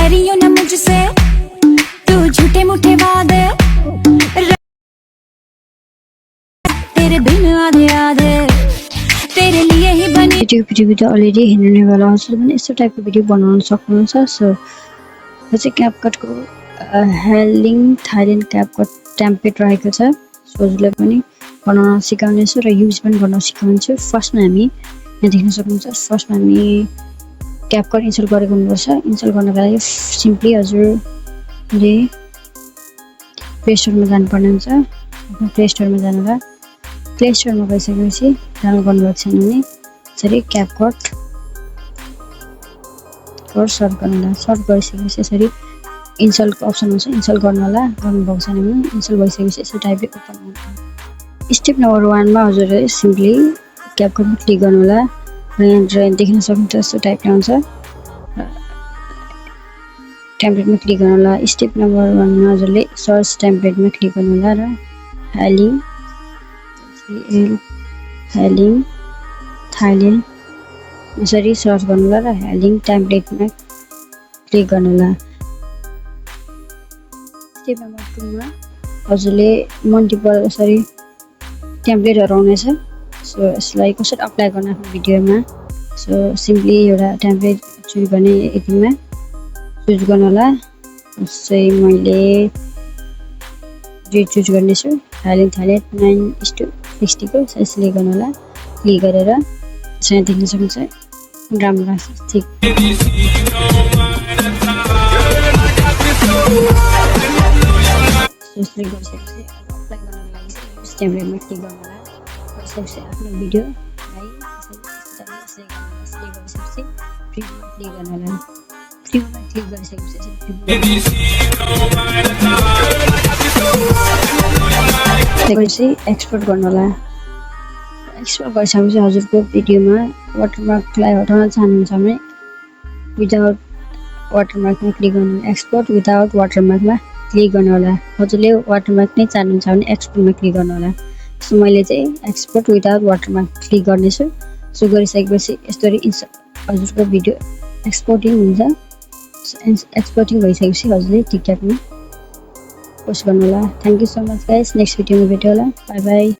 डरियो ना मुझसे तू झूठे मूठे वादे तेरे बिन आधे आधे तेरे लिए ही बनी भिडियो त अलरेडी हेर्नेवाला हजुर पनि यस्तो टाइपको भिडियो बनाउन सक्नुहुन्छ सो यो चाहिँ क्यापकटको हेलिङ थाइल्यान्ड क्यापकट टेम्प्लेट रहेको छ सो हजुरलाई पनि बनाउन सिकाउनेछु र युज पनि गर्न सिकाउँछु फर्स्टमा हामी यहाँ देख्न सक्नुहुन्छ फर्स्टमा हामी क्यापकट इन्स्टल गरेको हुनुपर्छ इन्स्टल गर्नका लागि सिम्पली हजुरले प्ले स्टोरमा जानुपर्ने हुन्छ आफ्नो प्ले स्टोरमा जानुहोला प्ले स्टोरमा गइसकेपछि डाउनलोड गर्नुभएको छैन भने यसरी क्यापकट सर्च गर्नुहोला सर्च गरिसकेपछि यसरी इन्स्टलको अप्सन हुन्छ इन्स्टल गर्नुहोला गर्नुभएको छैन भने इन्स्टल भइसकेपछि यसो टाइपले ओपन हुन्छ स्टेप नम्बर 1 मा हजुरले सिम्पली क्यापकटमा क्लिक गर्नुहोला र यहाँ देख्न सक्नुहुन्छ यस्तो टाइपले आउँछ टेम्प्लेटमा क्लिक गर्नुहोला स्टेप नम्बर 1 मा हजुरले सर्च टेम्प्लेटमा क्लिक गर्नुहोला र हेलिङ थाइल्यान्ड यसरी सर्च गर्नुहोला र हेलिङ टेम्प्लेटमा क्लिक गर्नुहोला स्टेप नम्बर 2 मा हजुरले मल्टिपल यसरी टेम्प्लेटहरु आउनेछ सो यसलाई कसरी अप्लाई गर्न आफ्नो भिडियोमा सो सिम्पली एउटा टेम्प्लेट चुज गर्ने यतिमा चुज गर्नुहोला जस्तै मैले जो चुज गर्नेछु हेलिङ थाइल्यान्ड 9:60 को सिलेक्ट गर्नुहोला क्लिक गरेर चाहिँ देख्न सक्नुहुन्छ राम्रो लाग्छ ठीक सिलेक्ट गरिसकेपछि अप्लाई गर्न लागि टेम्प्लेटमा क्लिक गर्नुहोला गरिसकेपछि आफ्नो भिडियोलाई सिलेक्ट गरिसकेपछि प्रिभ्यूमा क्लिक गर्नुहोला प्रिभ्यूमा क्लिक गरिसकेपछि एक्सपोर्ट गर्नुहोला एक्सपोर्ट गरिसकेपछि हजुरको भिडियोमा वाटरमार्कलाई हटाउन चाहनुहुन्छ भने विदाउट वाटरमार्कमा क्लिक गर्नुहोला एक्सपोर्ट विदाउट वाटरमार्कमा क्लिक गर्नुहोला हजुरले वाटरमार्क नै चाहनुहुन्छ भने एक्सपोर्टमा क्लिक गर्नुहोला सो मैले चाहिँ एक्सपोर्ट विदाउट वाटरमार्क क्लिक गर्नेछु सो गरिसकेपछि यसरी हजुरको भिडियो एक्सपोर्टिङ हुन्छ एक्सपोर्टिङ भइसकेपछि हजुरले टिकटकमा पोस्ट गर्नुहोला thank you so much guys next भिडियोमा भेटौँला बाइ बाइ